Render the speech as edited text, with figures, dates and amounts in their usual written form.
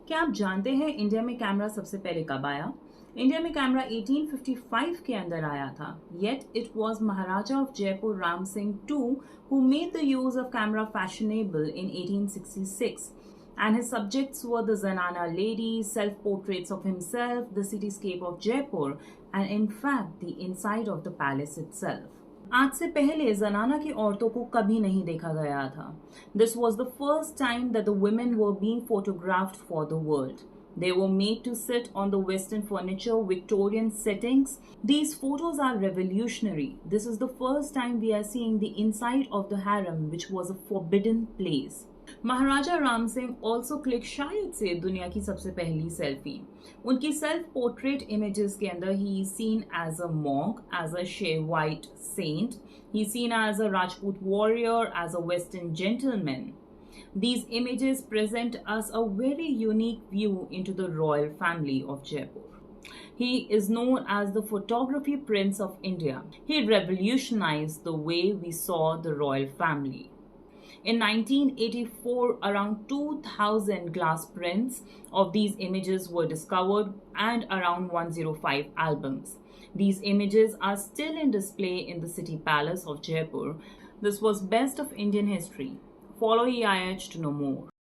क्या आप जानते हैं इंडिया में कैमरा सबसे पहले कब आया? इंडिया में कैमरा 1855 के अंदर आया था. Yet it was Maharaja of Jaipur Ram Singh II who made the use of camera fashionable in 1866. And his subjects were the zenana ladies, self-portraits of himself, the cityscape of Jaipur, and in fact the inside of the palace itself. आज से पहले जनाना की औरतों को कभी नहीं देखा गया था. This was the first time that the women were being photographed for the world. They were made to sit on the Western furniture, Victorian settings. These photos are revolutionary. This is the first time we are seeing the inside of the harem, which was a forbidden place. Maharaja Ram Singh also clicked शायद से दुनिया की सबसे पहली selfie. उनकी self portrait images के अंदर he is seen as a monk, as a sheer white saint. He is seen as a Rajput warrior, as a Western gentleman. These images present us a very unique view into the royal family of Jaipur. He is known as the photography prince of India. He revolutionized the way we saw the royal family. In 1984, around 2,000 glass prints of these images were discovered and around 105 albums. These images are still in display in the City Palace of Jaipur. This was Best of Indian History. Follow EIH to know more.